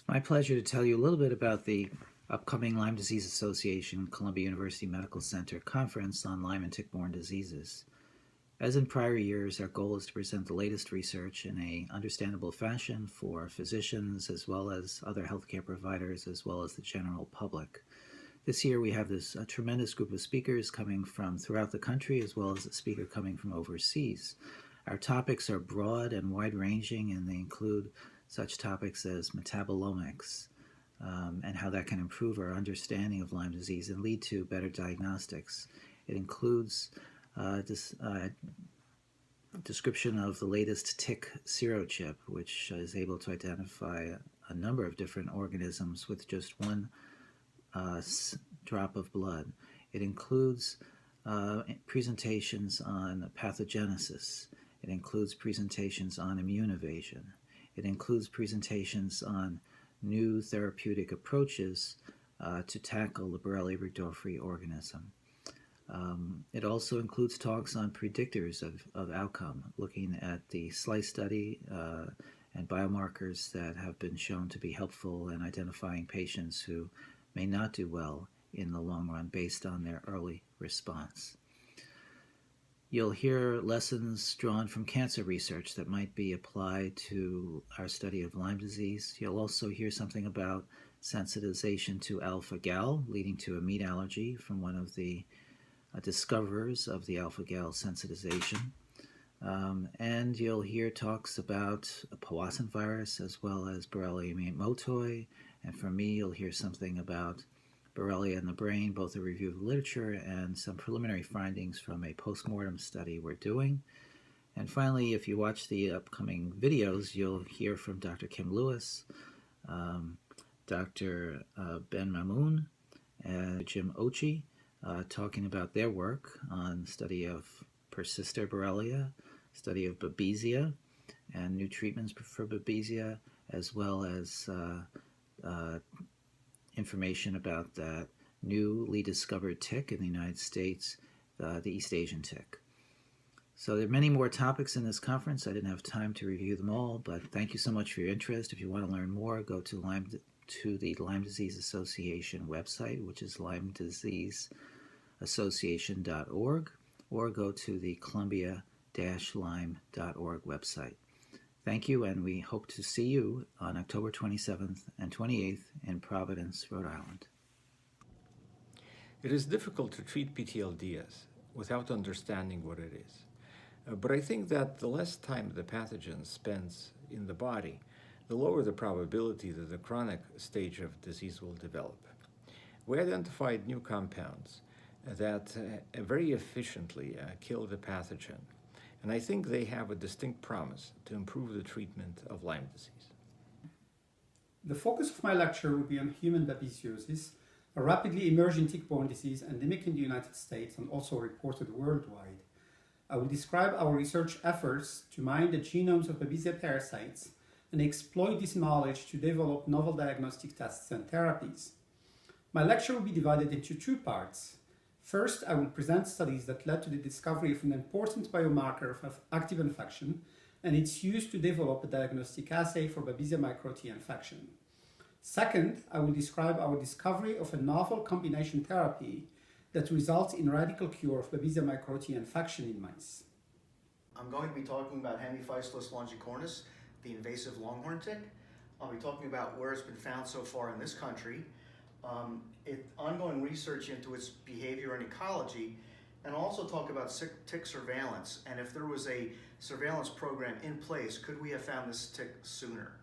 My pleasure to tell you a little bit about the upcoming Lyme Disease Association Columbia University Medical Center Conference on Lyme and Tick-Borne diseases. As in prior years, our goal is to present the latest research in an understandable fashion for physicians as well as other healthcare providers as well as the general public. This year we have this tremendous group of speakers coming from throughout the country as well as a speaker coming from overseas. Our topics are broad and wide-ranging, and they include such topics as metabolomics and how that can improve our understanding of Lyme disease and lead to better diagnostics. It includes description of the latest tick serochip, which is able to identify a number of different organisms with just one drop of blood. It includes presentations on pathogenesis. It includes presentations on immune evasion. It includes presentations on new therapeutic approaches to tackle the Borrelia burgdorferi organism. It also includes talks on predictors of outcome, looking at the SLICE study and biomarkers that have been shown to be helpful in identifying patients who may not do well in the long run based on their early response. You'll hear lessons drawn from cancer research that might be applied to our study of Lyme disease. You'll also hear something about sensitization to alpha-gal, leading to a meat allergy from one of the discoverers of the alpha-gal sensitization. And you'll hear talks about a Powassan virus as well as Borrelia miyamotoi. And from me, you'll hear something about Borrelia in the brain, both a review of the literature and some preliminary findings from a post-mortem study we're doing. And finally, if you watch the upcoming videos, you'll hear from Dr. Kim Lewis, Dr. Ben Mamoun, and Jim Ochi, talking about their work on the study of persister Borrelia, study of Babesia, and new treatments for Babesia, as well as information about that newly discovered tick in the United States, the East Asian tick. So there are many more topics in this conference. I didn't have time to review them all, but thank you so much for your interest. If you want to learn more, go to the Lyme Disease Association website, which is lyme-disease-association.org, or go to the Columbia-Lyme.org website. Thank you, and we hope to see you on October 27th and 28th in Providence, Rhode Island. It is difficult to treat PTLDS without understanding what it is. But I think that the less time the pathogen spends in the body, the lower the probability that the chronic stage of disease will develop. We identified new compounds that very efficiently kill the pathogen. And I think they have a distinct promise to improve the treatment of Lyme disease. The focus of my lecture will be on human babesiosis, a rapidly emerging tick-borne disease endemic in the United States and also reported worldwide. I will describe our research efforts to mine the genomes of Babesia parasites and exploit this knowledge to develop novel diagnostic tests and therapies. My lecture will be divided into two parts. First, I will present studies that led to the discovery of an important biomarker of active infection and its use to develop a diagnostic assay for Babesia microti infection. Second, I will describe our discovery of a novel combination therapy that results in radical cure of Babesia microti infection in mice. I'm going to be talking about Haemaphysalis longicornis, the invasive longhorn tick. I'll be talking about where it's been found so far in this country, ongoing research into its behavior and ecology, and also talk about tick surveillance, and if there was a surveillance program in place, could we have found this tick sooner?